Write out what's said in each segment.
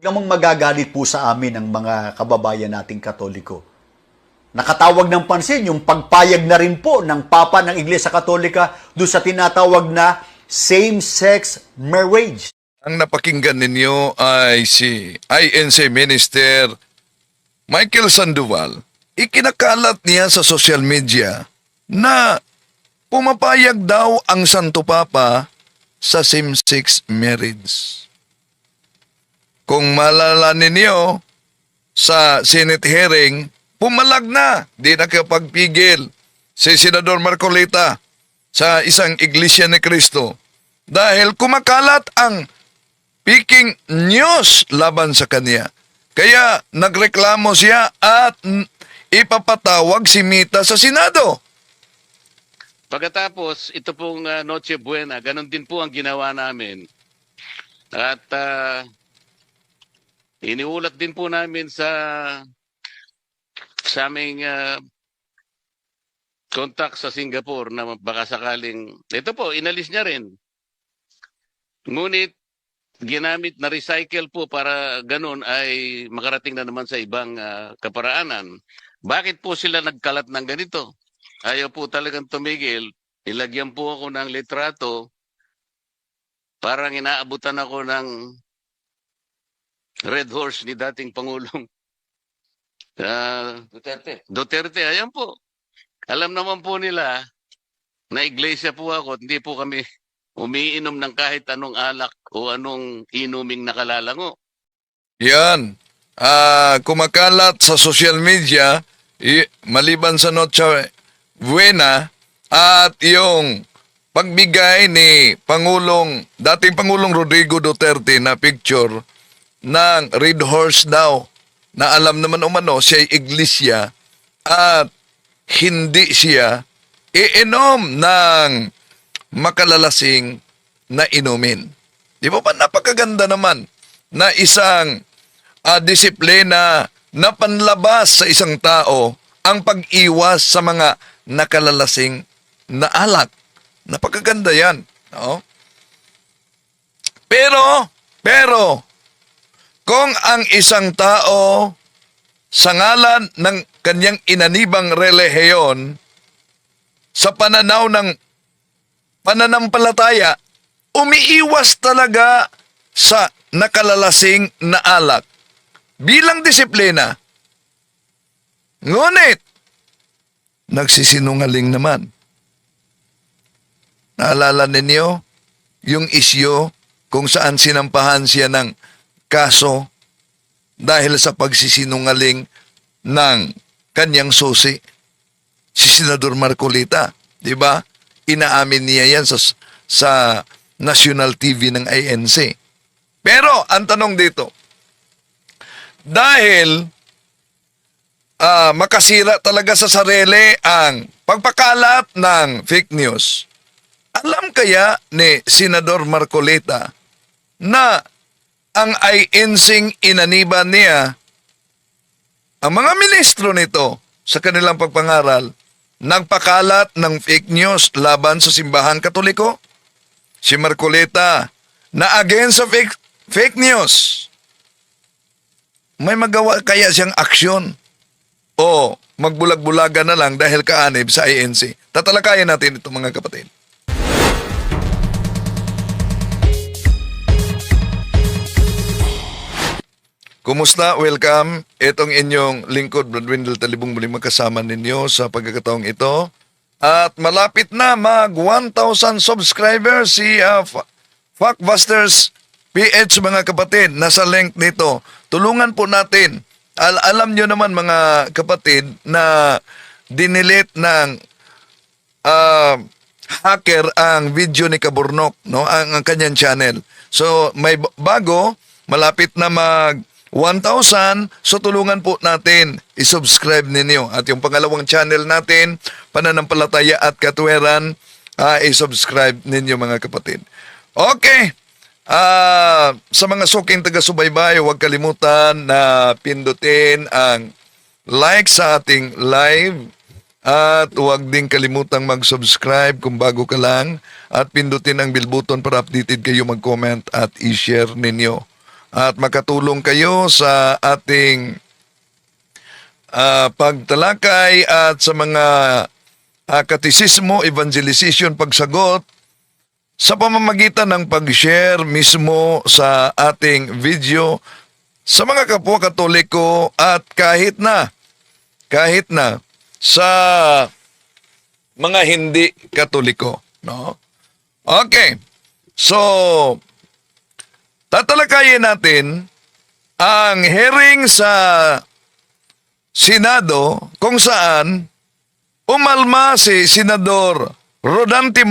Namang magagalit po sa amin ang mga kababayan nating Katoliko. Nakatawag ng pansin yung pagpayag na rin po ng Papa ng Iglesia Katolika doon sa tinatawag na same-sex marriage. Ang napakinggan ninyo ay si INC Minister Michael Sandoval. Ikinakalat niya sa social media na pumapayag daw ang Santo Papa sa same-sex marriage. Kung malala ninyo, sa Senate hearing, pumalag na, di nakapagpigil si Senador Marcolita sa isang Iglesia ni Cristo dahil kumakalat ang fake news laban sa kanya. Kaya nagreklamo siya at ipapatawag si Mita sa Senado. Pagkatapos, ito pong Noche Buena, ganun din po ang ginawa namin. At iniulat din po namin sa aming contact sa Singapore na baka sakaling, ito po, inalis niya rin. Ngunit, ginamit na recycle po para ganun ay makarating na naman sa ibang kaparaanan. Bakit po sila nagkalat ng ganito? Ayaw po talagang tumigil. Ilagyan po ako ng litrato. Parang inaabutan ako ng Red Horse ni dating Pangulong Duterte. Ayan po. Alam naman po nila na iglesia po ako. Hindi po kami umiinom ng kahit anong alak o anong inuming nakalalango. Yan. Kumakalat sa social media, maliban sa Noche Buena at yung pagbigay ni dating Pangulong Rodrigo Duterte na picture ng Red Horse daw na alam naman umano siya ay iglesia at hindi siya iinom ng makalalasing na inumin. Di ba pa napakaganda naman na isang disiplina na panlabas sa isang tao ang pag-iwas sa mga nakalalasing na alak. Napakaganda yan. No? Pero, kung ang isang tao sa ngalan ng kanyang inanibang relihiyon sa pananaw ng pananampalataya, umiiwas talaga sa nakalalasing na alak bilang disiplina. Ngunit, nagsisinungaling naman. Naalala ninyo yung isyo kung saan sinampahan siya ng kaso dahil sa pagsisinungaling ng kanyang susi, si Senador Marcolita, di ba? Inaamin niya yan sa national TV ng INC. Pero, ang tanong dito, dahil makasira talaga sa sarili ang pagpakalat ng fake news, alam kaya ni Senador Marcolita na ang INC inaniban niya ang mga ministro nito sa kanilang pagpangaral nagpakalat ng fake news laban sa simbahan Katoliko? Si Marcolita na against sa fake news. May magawa kaya siyang aksyon o magbulag-bulagan na lang dahil kaanib sa INC? Tatalakayan natin ito mga kapatid. Kumusta? Welcome. Itong inyong lingkod, Brad Wendell Talibong, muling magkasama ninyo sa pagkakataong ito. At malapit na mag 1,000 subscribers si Factbusters PH mga kapatid. Nasa link nito. Tulungan po natin. Alam nyo naman mga kapatid na dinilit ng hacker ang video ni Kaburnok, no? Ang kanyang channel. So may bago, malapit na mag 1,000, so tulungan po natin i-subscribe ninyo. At yung pangalawang channel natin, Pananampalataya at Katwiran, i-subscribe ninyo mga kapatid. Okay, sa mga suking taga-subaybay, huwag kalimutan na pindutin ang like sa ating live at huwag din kalimutang mag-subscribe kung bago ka lang at pindutin ang bell button para updated kayo mag-comment at i-share ninyo at makatulong kayo sa ating pagtalakay at sa mga katisismo, evangelization, pagsagot sa pamamagitan ng pag-share mismo sa ating video sa mga kapwa Katoliko at kahit na sa mga hindi Katoliko, no? Okay. So, tatalakayin natin ang hearing sa Senado kung saan umalma si Senador Rodante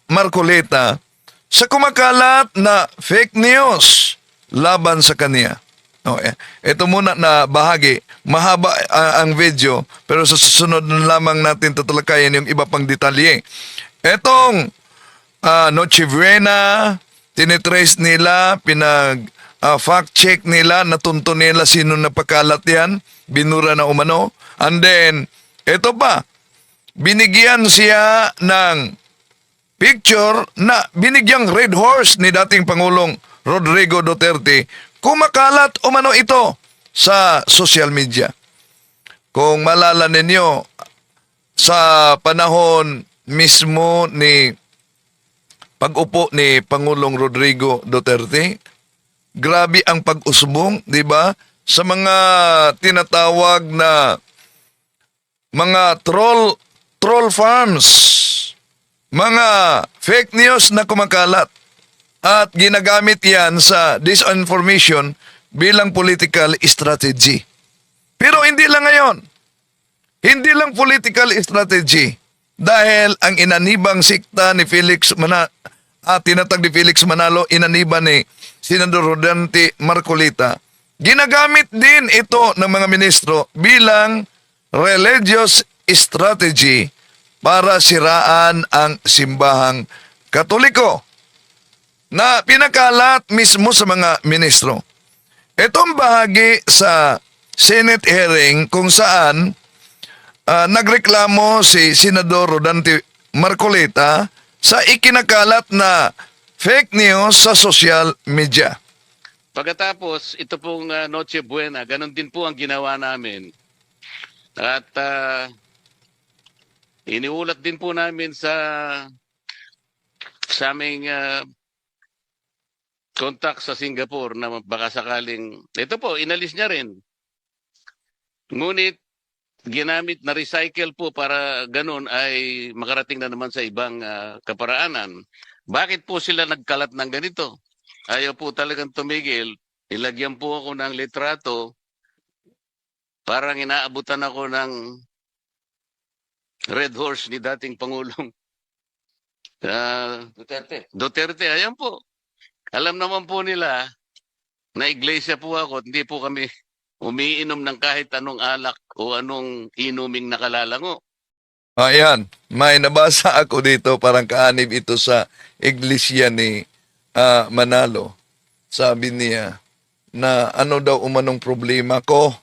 Marcoleta sa kumakalat na fake news laban sa kanya. Okay. Ito muna na bahagi. Mahaba ang video, pero sa susunod na lamang natin tatalakayin yung iba pang detalye. Etong Noche Buena, tinitrace nila, fact check nila, natunto nila sino napakalat yan, binura na umano. And then, ito pa, binigyan siya ng picture na binigyang red horse ni dating Pangulong Rodrigo Duterte. Kumakalat umano ito sa social media. Kung malala ninyo, sa panahon mismo ni pag-upo ni Pangulong Rodrigo Duterte, grabe ang pag-usbong, di ba? Sa mga tinatawag na mga troll farms, mga fake news na kumakalat at ginagamit yan sa disinformation bilang political strategy. Pero hindi lang ngayon. Hindi lang political strategy dahil ang inanibang sikta ni tinatag ni Felix Manalo, inaniban ni Senador Rodante Marcoleta, ginagamit din ito ng mga ministro bilang religious strategy para siraan ang simbahang Katoliko na pinakalat mismo sa mga ministro. Itong bahagi sa Senate hearing kung saan nagreklamo si Senador Rodante Marcoleta sa ikinakalat na fake news sa social media. Pagkatapos, ito pong Noche Buena, ganun din po ang ginawa namin. At iniulat din po namin sa aming contact sa Singapore na baka sakaling, ito po, inalis niya rin. Ngunit, ginamit na recycle po para ganun ay makarating na naman sa ibang kaparaanan. Bakit po sila nagkalat ng ganito? Ayaw po talagang tumigil. Ilagyan po ako ng litrato. Parang inaabutan ako ng red horse ni dating Pangulong Duterte. Ayan po. Alam naman po nila na iglesia po ako, hindi po kami umiinom ng kahit anong alak o anong inuming nakalalango. Ayan, may nabasa ako dito, parang kaanib ito sa iglesia ni Manalo. Sabi niya na ano daw umanong problema ko.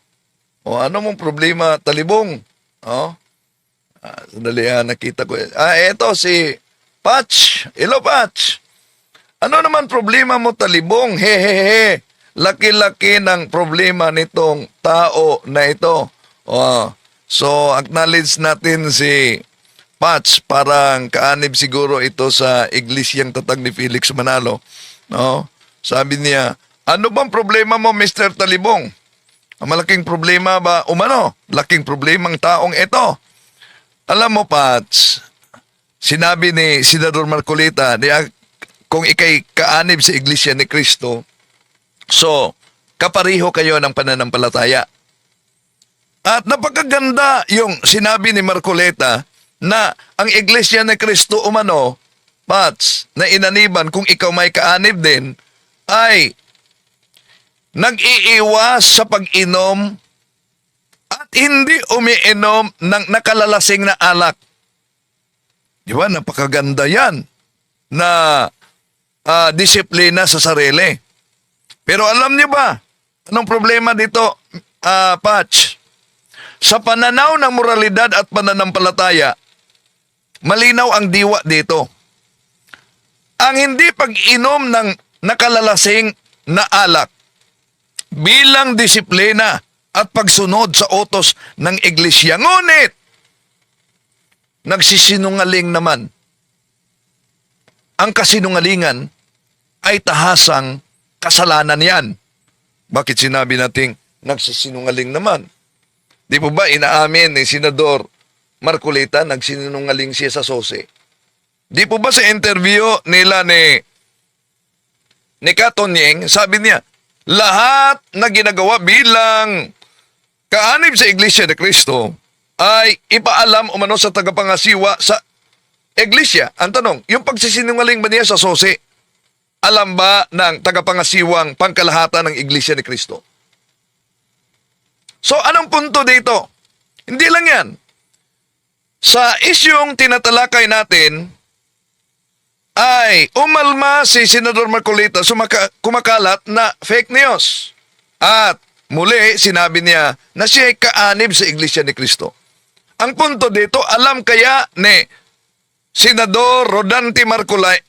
O ano mong problema, talibong? O? Sandali nakita ko. Eto si Patch. Hello, Patch. Ano naman problema mo, talibong? Hehehe. Laki-laki ng problema nitong tao na ito. So, acknowledge natin si Patch. Parang kaanib siguro ito sa iglesyang tatag ni Felix Manalo. No? Sabi niya, ano bang problema mo, Mr. Talibong? Malaking problema ba? Umano, laking problemang taong ito. Alam mo, Patch, sinabi ni Senador Marcoleta, kung ikay kaanib sa iglesia ni Cristo, so, kapariho kayo ng pananampalataya. At napakaganda yung sinabi ni Marcoleta na ang iglesia ni Cristo umano, Pats, na inaniban kung ikaw may kaanib din, ay nag-iiwas sa pag-inom at hindi umiinom ng nakalalasing na alak. Di ba? Napakaganda yan na disiplina sa sarili. Pero alam niyo ba, anong problema dito, Patch? Sa pananaw ng moralidad at pananampalataya, malinaw ang diwa dito. Ang hindi pag-inom ng nakalalasing na alak bilang disiplina at pagsunod sa utos ng iglesia. Ngunit, nagsisinungaling naman. Ang kasinungalingan ay tahasang kasalanan yan. Bakit sinabi nating nagsisinungaling naman? Di po ba inaamin ni Senador Marcolita nagsinungaling siya sa sose? Di po ba sa interview nila ni Katonyeng, sabi niya, lahat na ginagawa bilang kaanib sa Iglesia ni Cristo ay ipaalam umano sa tagapangasiwa sa Iglesia. Ang tanong, yung pagsisinungaling ba niya sa sose, alam ba ng tagapangasiwang pangkalahatan ng Iglesia ni Cristo? So, anong punto dito? Hindi lang yan. Sa isyong tinatalakay natin, ay umalma si Senador Marcolita kumakalat na fake news. At muli, sinabi niya na siya ay kaanib sa Iglesia ni Cristo. Ang punto dito, alam kaya ni Senador Rodante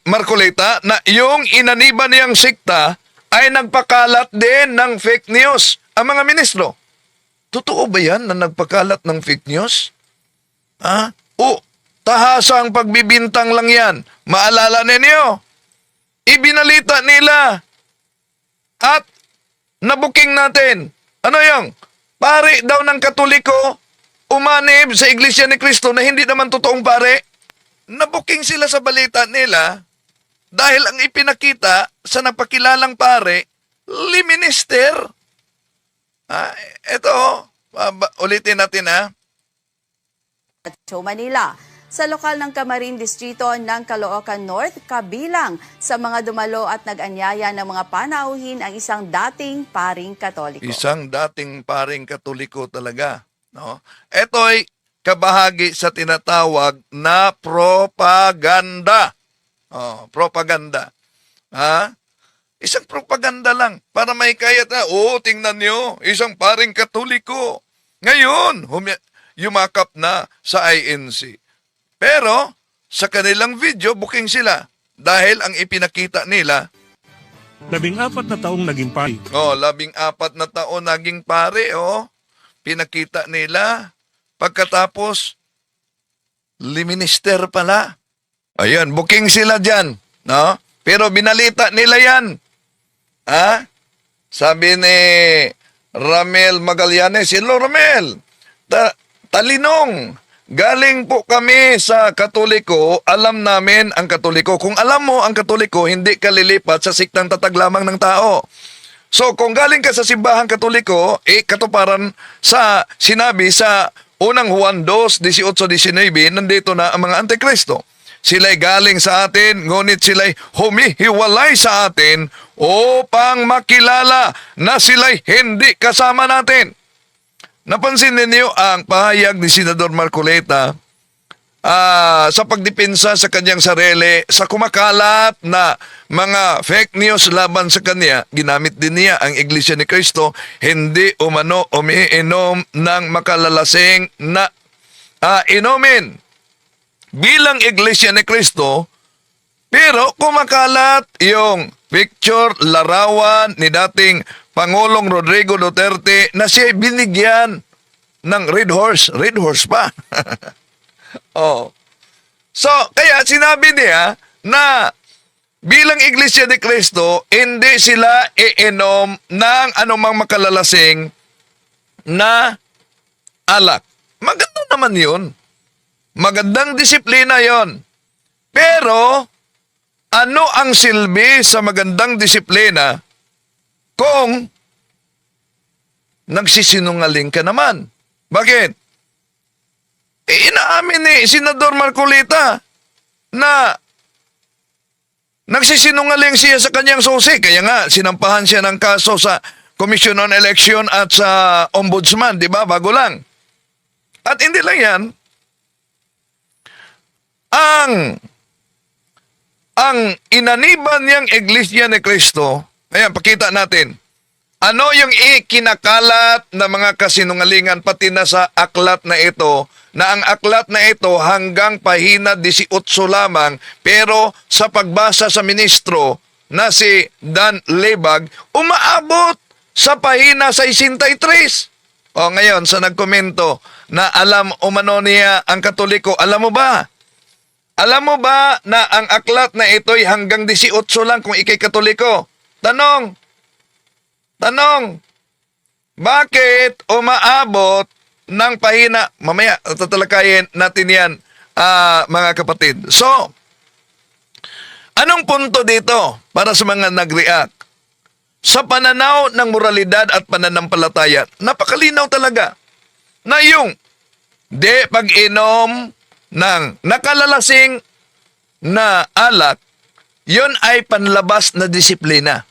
Marcolita na yung inaniban niyang sikta ay nagpakalat din ng fake news ang mga ministro. Totoo ba yan na nagpakalat ng fake news? Tahasang pagbibintang lang yan. Maalala ninyo, ibinalita nila at nabuking natin. Ano yung? Pare daw ng Katoliko, umanib sa Iglesia ni Cristo na hindi naman totoong pare. Nabuking sila sa balita nila dahil ang ipinakita sa napakilalang pare, liminister. Ito, ulitin natin Metro Manila. Sa lokal ng Camarin Distrito ng Caloocan North, kabilang sa mga dumalo at nag-anyaya ng mga panauhin ang isang dating paring Katoliko. Isang dating paring Katoliko talaga. No? Ito'y kabahagi sa tinatawag na propaganda. Propaganda. Isang propaganda lang para may kayat na, tingnan nyo, isang paring Katoliko. Ngayon, yumakap na sa INC. Pero, sa kanilang video, booking sila. Dahil ang ipinakita nila, 14 na taong naging pari. 14 na taon naging pare, pinakita nila. Pagkatapos, liminister pala. Ayan, booking sila dyan. No? Pero binalita nila yan. Sabi ni Ramel Magallanes, hello Ramel, talinong, galing po kami sa Katoliko, alam namin ang Katoliko. Kung alam mo ang Katoliko, hindi ka lilipat sa siktang tatag lamang ng tao. So kung galing ka sa simbahang Katoliko, katuparan sa sinabi sa unang Juan 2:18-19, nandito na ang mga Antikristo. Sila'y galing sa atin, ngunit sila'y humihiwalay sa atin upang makilala na sila'y hindi kasama natin. Napansin ninyo ang pahayag ni Senador Marcolita sa pagdepensa sa kanyang sarili sa kumakalat na mga fake news laban sa kanya. Ginamit din niya ang Iglesia ni Cristo, hindi umano umiinom ng makalalasing na inumin bilang Iglesia ni Cristo, pero kumakalat yung picture, larawan ni dating Pangulong Rodrigo Duterte na siya binigyan ng red horse. Red horse pa. So, kaya sinabi niya na bilang Iglesia ni Cristo, hindi sila iinom ng anumang makalalasing na alak. Maganda naman yun. Magandang disiplina yon. Pero, ano ang silbi sa magandang disiplina kung nagsisinungaling ka naman? Bakit? Inaamin ni Senador Marcolita na nagsisinungaling siya sa kanyang susi. Kaya nga, sinampahan siya ng kaso sa Commission on Election at sa Ombudsman, di ba? Bago lang. At hindi lang yan. Ang inaniban niyang Iglesia ni Cristo, ayan, pakita natin. Ano yung ikinakalat na mga kasinungalingan pati na sa aklat na ito, na ang aklat na ito hanggang pahina 18 lamang, pero sa pagbasa sa ministro na si Dan Lebag, umaabot sa pahina 63. O ngayon, sa nagkomento na alam umano niya ang Katoliko, alam mo ba? Alam mo ba na ang aklat na ito'y hanggang 18 lang kung ikay Katoliko? Tanong, bakit umaabot ng pahina? Mamaya, tatalakayin natin yan, mga kapatid. So, anong punto dito para sa mga nag-react? Sa pananaw ng moralidad at pananampalataya, napakalinaw talaga na yung di pag-inom ng nakalalasing na alak, yun ay panlabas na disiplina.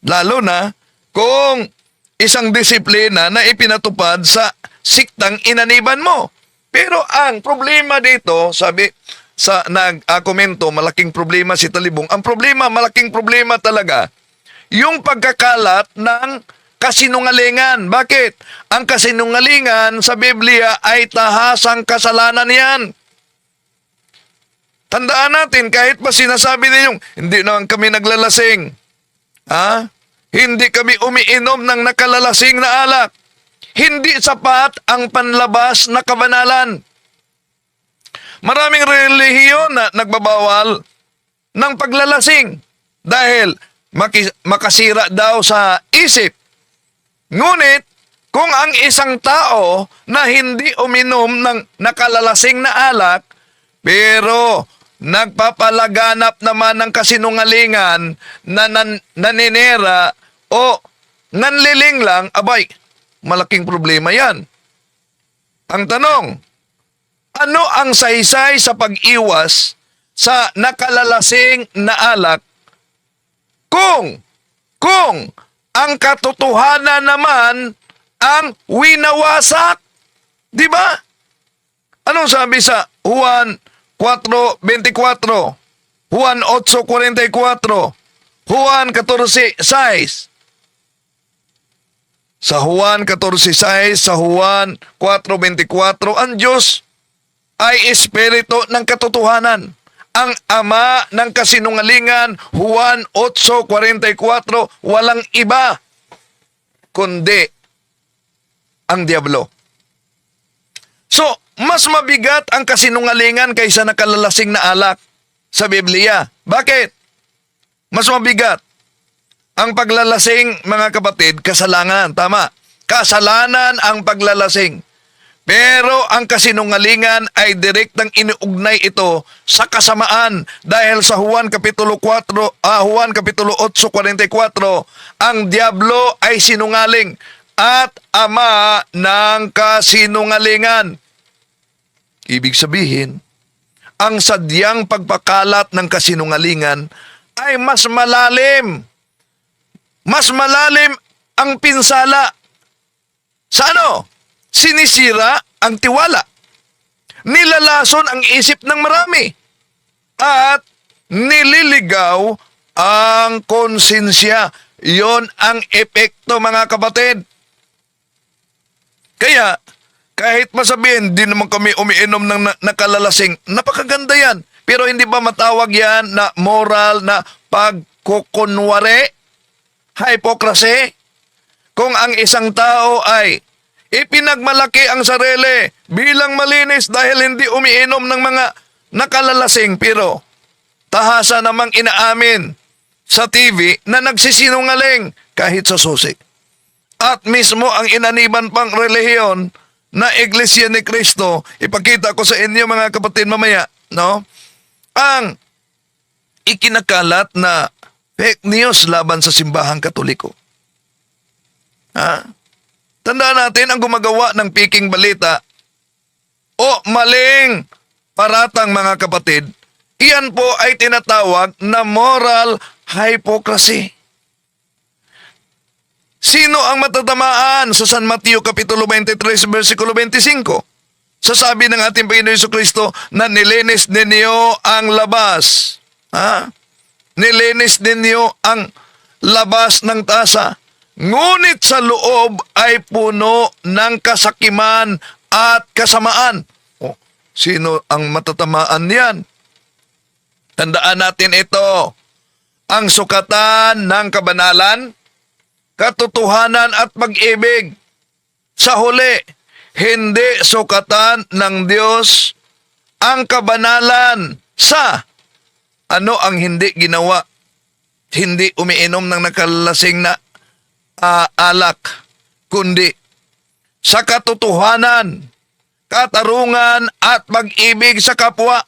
Lalo na kung isang disiplina na ipinatupad sa siktang inaniban mo. Pero ang problema dito, sabi sa nag-komento, malaking problema si Talibong. Ang problema, malaking problema talaga, yung pagkakalat ng kasinungalingan. Bakit? Ang kasinungalingan sa Biblia ay tahasang kasalanan yan. Tandaan natin, kahit pa sinasabi ninyong, hindi naman kami naglalasing. Hindi kami umiinom ng nakalalasing na alak. Hindi sapat ang panlabas na kabanalan. Maraming relihiyon na nagbabawal ng paglalasing dahil makasira daw sa isip. Ngunit, kung ang isang tao na hindi uminom ng nakalalasing na alak, pero nagpapalaganap naman ng kasinungalingan na naninera o nanliling lang, abay, malaking problema yan. Ang tanong, ano ang saysay sa pag-iwas sa nakalalasing na alak kung ang katotohanan naman ang winawasak? Di ba? Anong sabi sa Juan 4:24, Juan 8:44, Juan 14:6? Sa Juan 14:6, sa Juan 4:24, ang Diyos ay espiritu ng katotohanan. Ang ama ng kasinungalingan, Juan 8:44, walang iba kundi ang diablo. So, mas mabigat ang kasinungalingan kaysa nakalalasing na alak sa Biblia. Bakit? Mas mabigat. Ang paglalasing, mga kapatid, kasalanan. Tama. Kasalanan ang paglalasing. Pero ang kasinungalingan ay direktang iniugnay ito sa kasamaan dahil sa Juan kapitulo 8:44, ang diablo ay sinungaling at ama ng kasinungalingan. Ibig sabihin, ang sadyang pagpakalat ng kasinungalingan ay mas malalim. Mas malalim ang pinsala. Sa ano? Sinisira ang tiwala. Nilalason ang isip ng marami. At nililigaw ang konsensya. Yon ang epekto, mga kapatid. Kaya, kahit masabihin, di naman kami umiinom ng nakalalasing, napakaganda yan. Pero hindi ba matawag yan na moral na pagkukunwari? Hypocrisy? Kung ang isang tao ay ipinagmalaki ang sarili bilang malinis dahil hindi umiinom ng mga nakalalasing, pero tahasa namang inaamin sa TV na nagsisinungaling kahit sa susi. At mismo ang inaniban pang relihiyon na Iglesia ni Cristo, ipakita ko sa inyo, mga kapatid, mamaya, no? Ang ikinakalat na fake news laban sa simbahang Katoliko. Tandaan natin, ang gumagawa ng piking balita o maling paratang, mga kapatid, iyan po ay tinatawag na moral hypocrisy. Sino ang matatamaan sa San Mateo Kapitulo 23, versikulo 25? Sasabi ng ating Panginoon Jesucristo na nilinis ninyo ang labas. Nilinis ninyo ang labas ng tasa. Ngunit sa loob ay puno ng kasakiman at kasamaan. Sino ang matatamaan yan? Tandaan natin ito. Ang sukatan ng kabanalan katotohanan at pag-ibig. Sa huli, hindi sukatan ng Diyos ang kabanalan sa ano ang hindi ginawa. Hindi umiinom ng nakalasing na alak, kundi sa katotohanan, katarungan at pag-ibig sa kapwa.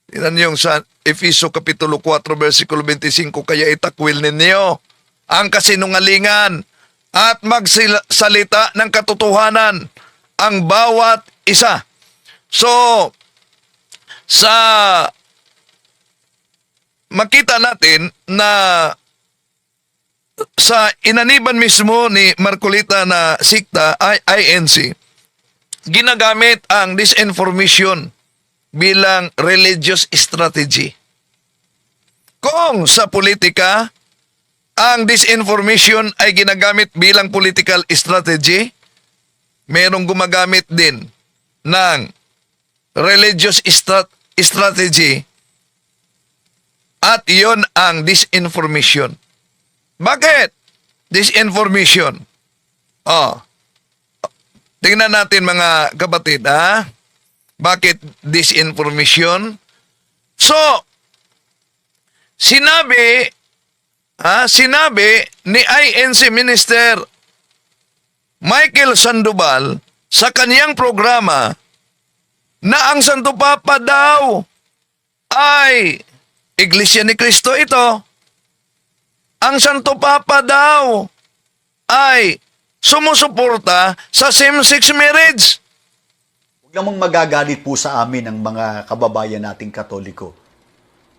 Tingnan yung sa Efeso Kapitulo 4, versikulo 25, kaya itakwil ninyo ang kasinungalingan at magsalita ng katotohanan ang bawat isa. So, sa makita natin na sa inaniban mismo ni Marcolita na sikta, INC, ginagamit ang disinformation bilang religious strategy. Kung sa politika, ang disinformation ay ginagamit bilang political strategy, merong gumagamit din ng religious strategy at iyon ang disinformation. Bakit? Disinformation. Tingnan natin mga kapatid, ha? Bakit disinformation? So, sinabi ni INC Minister Michael Sandoval sa kaniyang programa na ang Santo Papa daw ay Iglesia ni Cristo ito. Ang Santo Papa daw ay sumusuporta sa same-sex marriage. Huwag namang magagalit po sa amin ang mga kababayan nating Katoliko.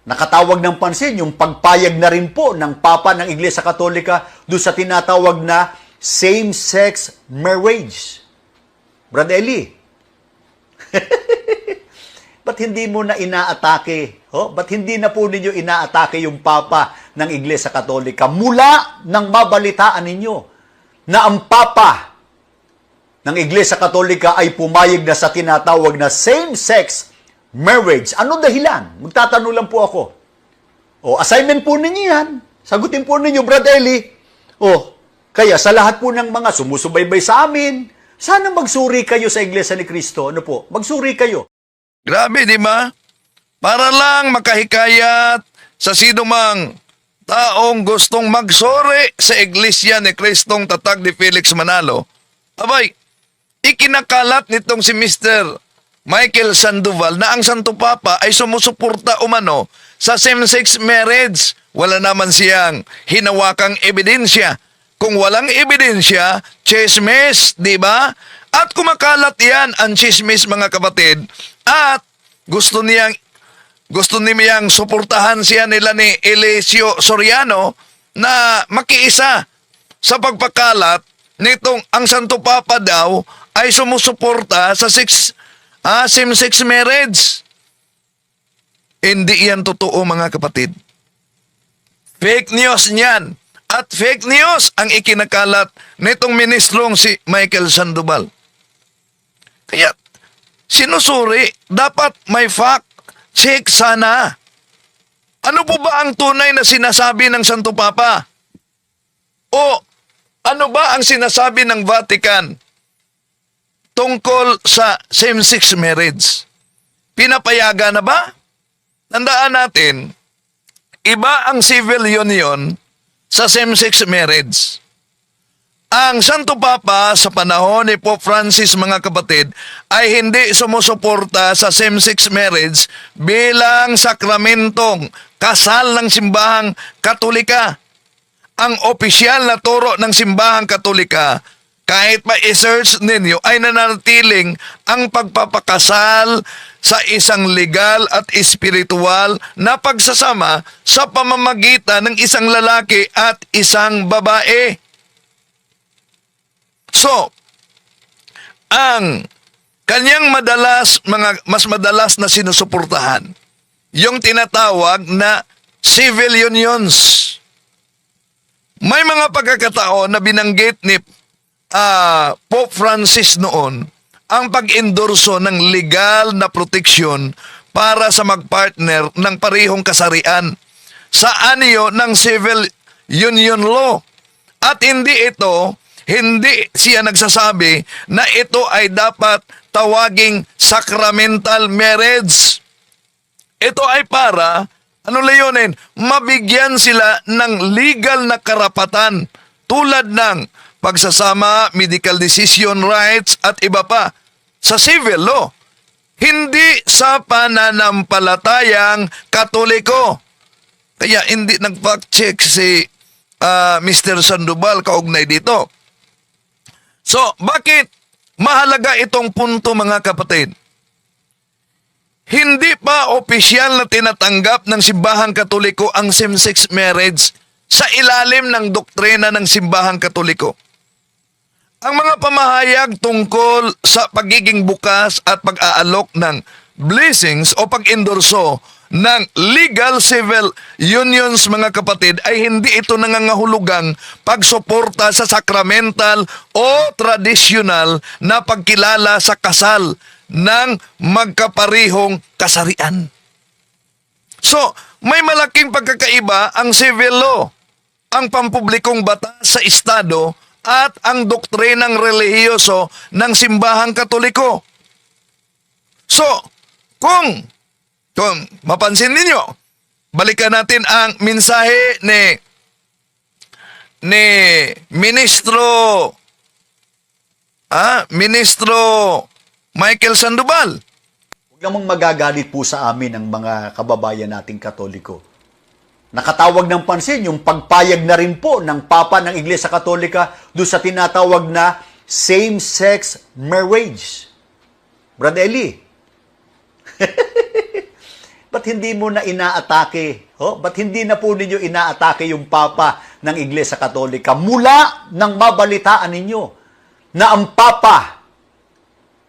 Nakatawag ng pansin yung pagpayag na rin po ng Papa ng Iglesia Katolika doon sa tinatawag na same-sex marriage. Brad Eli, ba't hindi mo na inaatake? Ba't hindi na po ninyo inaatake yung Papa ng Iglesia Katolika mula nang mabalitaan ninyo na ang Papa ng Iglesia Katolika ay pumayag na sa tinatawag na same-sex marriage? Ano dahilan? Magtatanong lang po ako. Assignment po ninyo yan. Sagutin po ninyo, Brad Eli. Kaya sa lahat po ng mga sumusubaybay sa amin, sana magsuri kayo sa Iglesia ni Cristo. Ano po? Magsuri kayo. Grabe, di ba? Para lang makahikayat sa sinumang taong gustong magsuri sa Iglesia ni Cristong tatag ni Felix Manalo. Abay, ikinakalat nitong si Mr. Michael Sandoval na ang Santo Papa ay sumusuporta umano sa same-sex marriage. Wala naman siyang hinawakang ebidensya. Kung walang ebidensya, chismis, di ba? At kumakalat yan ang chismis, mga kapatid. At gusto niyang suportahan siya nila ni Eliseo Soriano na makiisa sa pagpakalat nitong ang Santo Papa daw ay sumusuporta sa same-sex marriage. Hindi yan totoo, mga kapatid. Fake news niyan. At fake news ang ikinakalat nitong ministrong si Michael Sandoval. Kaya, sinusuri, dapat may fact check sana. Ano po ba ang tunay na sinasabi ng Santo Papa? O ano ba ang sinasabi ng Vatican tungkol sa same-sex marriage? Pinapayagan na ba? Tandaan natin, iba ang civil union sa same-sex marriage. Ang Santo Papa sa panahon ni Pope Francis, mga kapatid, ay hindi sumusuporta sa same-sex marriage bilang sakramentong kasal ng simbahang Katolika. Ang opisyal na turo ng simbahang Katolika, kahit pa i-search ninyo, ay nananatiling ang pagpapakasal sa isang legal at espiritual na pagsasama sa pamamagitan ng isang lalaki at isang babae. So, ang kanyang mas madalas na sinusuportahan, yung tinatawag na civil unions. May mga pagkakataon na binanggit ni Pope Francis noon ang pag-endorso ng legal na proteksyon para sa magpartner ng parehong kasarian sa anyo ng civil union law. At hindi siya nagsasabi na ito ay dapat tawaging sacramental marriage. Ito ay para, ano layunin? Mabigyan sila ng legal na karapatan tulad ng pagsasama, medical decision rights at iba pa sa civil law. Hindi sa pananampalatayang Katoliko. Kaya hindi nag-fact check si Mr. Sandoval kaugnay dito. So, bakit mahalaga itong punto mga kapatid? Hindi pa opisyal na tinatanggap ng Simbahang Katoliko ang same-sex marriage sa ilalim ng doktrina ng Simbahang Katoliko. Ang mga pamahayag tungkol sa pagiging bukas at pag-aalok ng blessings o pag-endorso ng legal civil unions mga kapatid ay hindi ito nangangahulugang pagsuporta sa sacramental o tradisyonal na pagkilala sa kasal ng magkaparihong kasarian. So, may malaking pagkakaiba ang civil law, ang pampublikong batas sa Estado at ang doktrinang relihiyoso ng Simbahang Katoliko. So, kung mapansin ninyo, balikan natin ang mensahe ni Ministro Michael Sandoval. Huwag namang magagalit po sa amin ang mga kababayan nating Katoliko. Nakatawag ng pansin yung pagpayag na rin po ng Papa ng Iglesia Katolika doon sa tinatawag na same-sex marriage. Brad Eli, ba't hindi mo na inaatake? Ba't hindi na po ninyo inaatake yung Papa ng Iglesia Katolika mula nang mabalitaan ninyo na ang Papa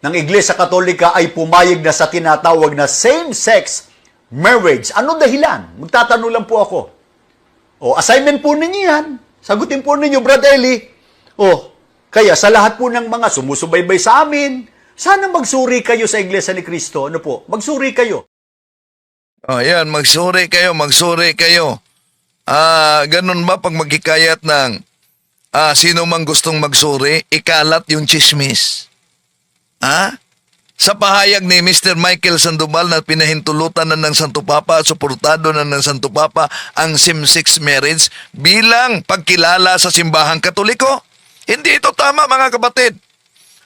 ng Iglesia Katolika ay pumayag na sa tinatawag na same-sex marriage? Ano dahilan? Magtatanong lang po ako. Assignment po ninyo yan. Sagutin po ninyo, Brad Eli. Kaya sa lahat po ng mga sumusubaybay sa amin, sana magsuri kayo sa Iglesia ni Cristo. Ano po? Magsuri kayo. Yan, magsuri kayo. Ganun ba pag magkikayat ng sino mang gustong magsuri, ikalat yung chismis? Sa pahayag ni Mr. Michael Sandoval na pinahintulutan na ng Santo Papa at suportado na ng Santo Papa ang same-sex marriage bilang pagkilala sa Simbahang Katoliko, hindi ito tama mga kapatid.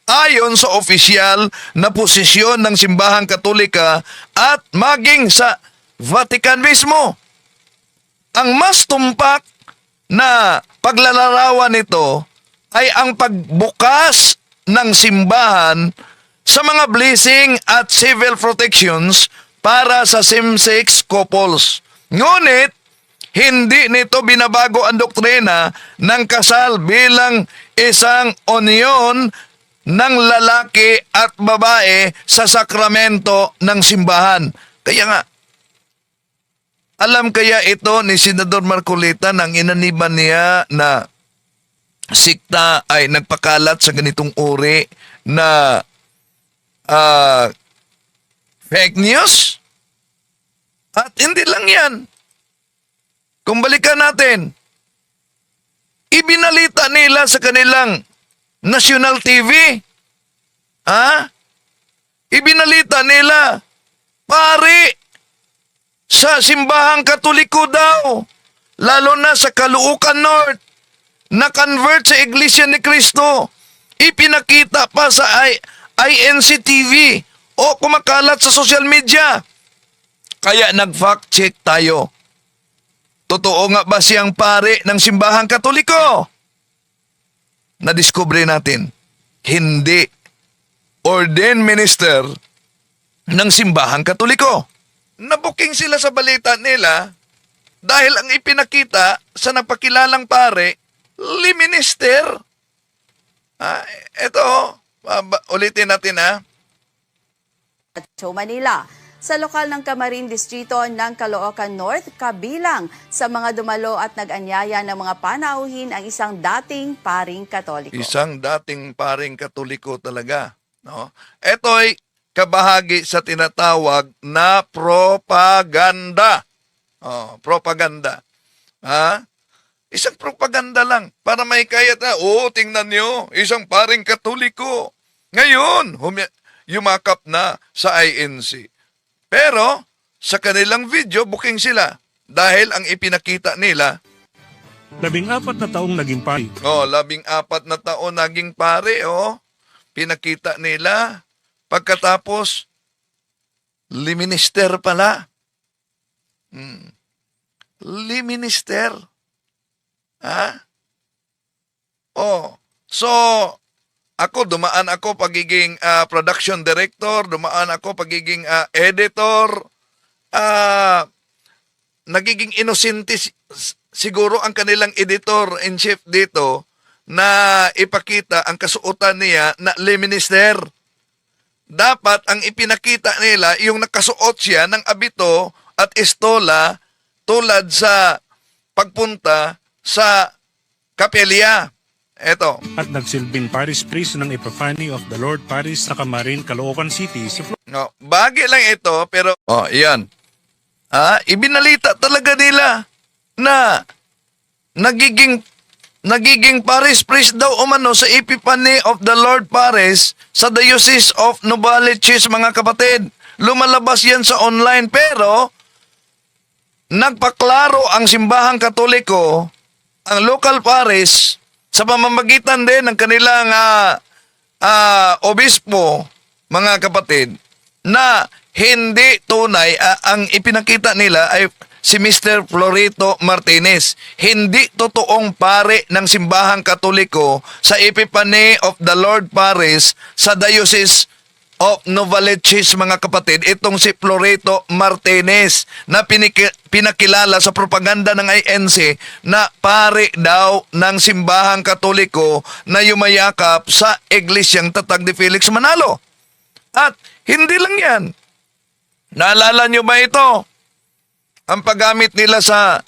Ayon sa opisyal na posisyon ng Simbahang Katolika at maging sa Vatican mismo, ang mas tumpak na paglalarawan nito ay ang pagbukas ng simbahan sa mga blessing at civil protections para sa same-sex couples. Ngunit, hindi nito binabago ang doktrina ng kasal bilang isang union ng lalaki at babae sa sakramento ng simbahan. Kaya nga, alam kaya ito ni Senador Marcoleta nang inaniban niya na sikta ay nagpakalat sa ganitong uri na fake news? At hindi lang yan. Kung balikan natin, ibinalita nila sa kanilang national TV. Ibinalita nila, pare, sa Simbahang Katoliko daw, lalo na sa Caloocan North, na-convert sa Iglesia ni Cristo. Ipinakita pa sa INC TV o kumakalat sa social media. Kaya nag-fact check tayo. Totoo nga ba siyang pare ng Simbahang Katoliko? Nadiskubre natin, hindi. Ordained minister ng Simbahang Katoliko. Nabuking sila sa balita nila dahil ang ipinakita sa nagpakilalang pare, minister. Ito, ulitin natin Show Manila. Sa lokal ng Camarines Distrito ng Caloocan North, kabilang sa mga dumalo at nag-anyaya ng mga panauhin ang isang dating paring Katoliko. Isang dating paring Katoliko talaga. No? Ito'y kabahagi sa tinatawag na propaganda. Propaganda. Isang propaganda lang para may kaya na, tingnan nyo, isang paring Katoliko. Ngayon, yumakap na sa INC. Pero, sa kanilang video, booking sila. Dahil ang ipinakita nila, 14 na taong naging pari. 14 na taon naging pare, pinakita nila. Pagkatapos, liminister pala. Liminister. Ha? So, dumaan ako pagiging production director, dumaan ako pagiging editor, nagiging inosente siguro ang kanilang editor-in-chief dito na ipakita ang kasuotan niya na liminister. Dapat ang ipinakita nila yung nakasuot siya ng abito at estola tulad sa pagpunta sa kapelya. Eto. At nagsilbing parish priest ng Epiphany of the Lord Parish sa Camarin, Caloocan City. No, bagay lang ito, pero iyan. Ibinalita talaga nila na nagiging parish priest daw umano sa Epiphany of the Lord Parish sa Diocese of Novaliches, mga kapatid. Lumalabas yan sa online, pero nagpaklaro ang simbahang Katoliko, ang local parish, sa pamamagitan din ng kanilang obispo, mga kapatid, na hindi tunay ang ipinakita nila ay si Mr. Florito Martinez. Hindi totoong pare ng simbahang Katoliko sa Epiphany of the Lord Parish sa Diocese of Novaliches, mga kapatid, itong si Florito Martinez na pinakilala sa propaganda ng INC na pare daw ng simbahang Katoliko na yumayakap sa Iglesyang Tatag ni Felix Manalo. At hindi lang yan. Naalala nyo ba ito? Ang paggamit nila sa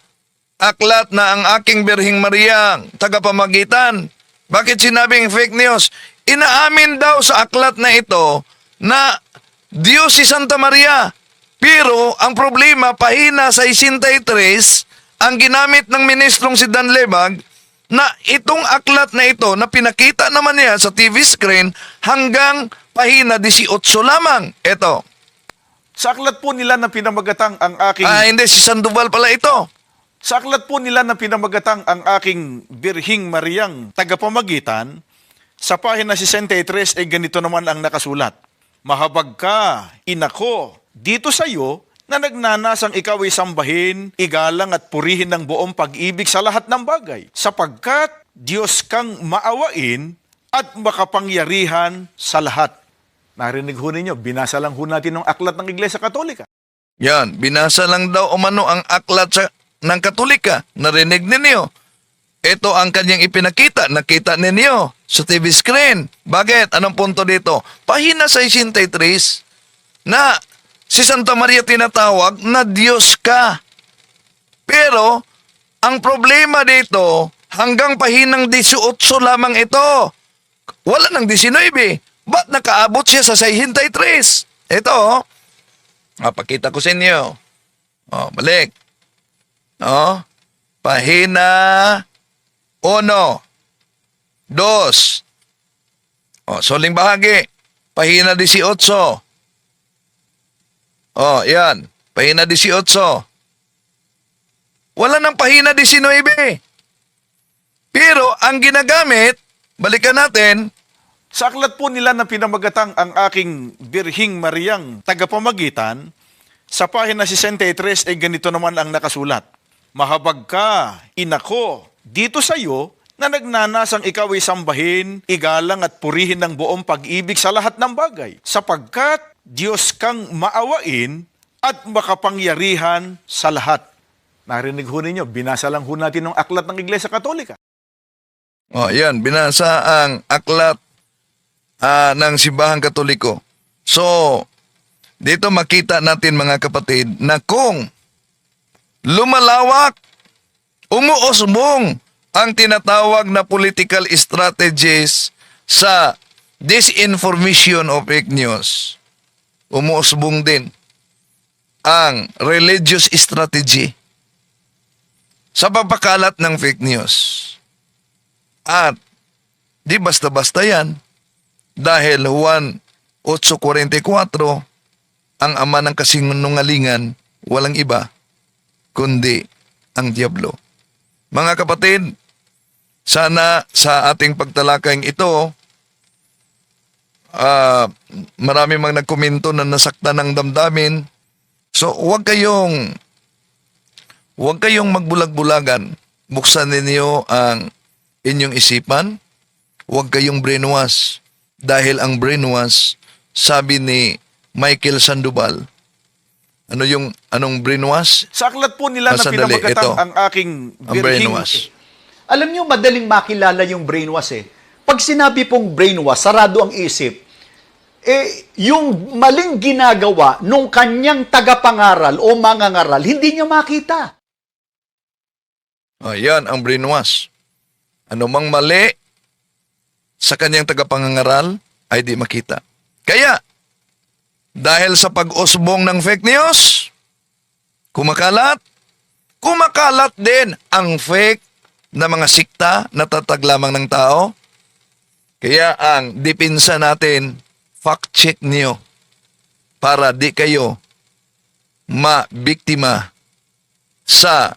aklat na ang aking Birhing Maria, tagapamagitan. Bakit sinabing fake news? Inaamin daw sa aklat na ito na Diyos si Santa Maria. Pero ang problema, pahina sa 63, ang ginamit ng ministrong si Dan Lebag na itong aklat na ito na pinakita naman niya sa TV screen hanggang pahina 18 lamang. Ito. Sa aklat po nila na pinamagatang ang aking... Hindi, si Sandoval pala ito. Sa aklat po nila na pinamagatang ang aking Birhing Mariang tagapamagitan, sa pahina 63 ay ganito naman ang nakasulat. Mahabag ka, inako, dito sa iyo na nagnanasang ikaw ay sambahin, igalang at purihin ng buong pag-ibig sa lahat ng bagay, sapagkat Diyos kang maawain at makapangyarihan sa lahat. Narinig ho ninyo, binasa lang ho natin ng aklat ng Iglesia Katolika. Yan, binasa lang daw umano ang aklat ng Katolika. Narinig ninyo. Ito ang kanyang ipinakita. Nakita ninyo sa TV screen. Bakit? Anong punto dito? Pahina 63 na si Santa Maria tinatawag na Diyos ka. Pero, ang problema dito, hanggang pahinang 18 lamang ito. Wala nang 19. Ba't nakaabot siya sa 63? Ito, pakita ko sa inyo. Balik. Pahina 1, 2. Suling bahagi. Pahina 18. Yan. Pahina 18. Wala nang pahina 19. Pero ang ginagamit, balikan natin, sa aklat po nila na pinamagatang ang aking Birhing Mariang tagapamagitan, sa pahina 63 ay ganito naman ang nakasulat. Mahabag ka, inako, dito sa iyo na nagnanasang ikaw ay sambahin, igalang at purihin ng buong pag-ibig sa lahat ng bagay, sapagkat Diyos kang maawain at makapangyarihan sa lahat. Narinig ho ninyo, binasa lang ho natin ng aklat ng Iglesia Katolika. Yan, binasa ang aklat ng Simbahang Katoliko. So, dito makita natin, mga kapatid, na kung lumalawak, umuusbong ang tinatawag na political strategies sa disinformation o fake news, umuusbong din ang religious strategy. sa pagpakalat ng fake news. At di basta-basta yan dahil Juan 8:44, ang ama ng kasinungalingan walang iba kundi ang Diablo. Mga kapatid, sana sa ating pagtalakayng ito, marami mang nagkomento na nasaktan ng damdamin. So huwag kayong magbulag-bulagan. Buksan ninyo ang inyong isipan. Huwag kayong brainwash. Dahil ang brainwash, sabi ni Michael Sandoval, anong brainwash? Sa aklat po nila na Sandali, pinamagatang ito. ang aking Ang brainwash. Alam nyo, madaling makilala yung brainwash eh. Pag sinabi pong brainwash, sarado ang isip, yung maling ginagawa nung kanyang tagapangaral o mangangaral, hindi niya makita. Yan ang brainwash. Ano mang mali sa kanyang tagapangangaral ay di makita. Kaya, dahil sa pag-usbong ng fake news, kumakalat din ang fake na mga sikta na tatag lamang ng tao. Kaya ang dipinsa natin, fact check niyo para di kayo mabiktima sa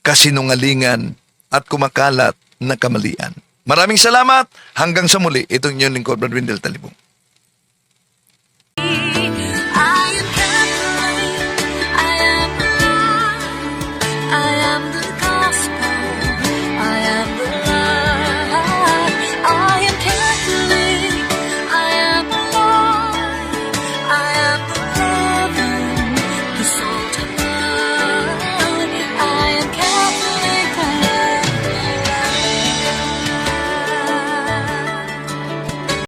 kasinungalingan at kumakalat na kamalian. Maraming salamat. Hanggang sa muli, itong inyong lingkod, Brad Windel Talibong.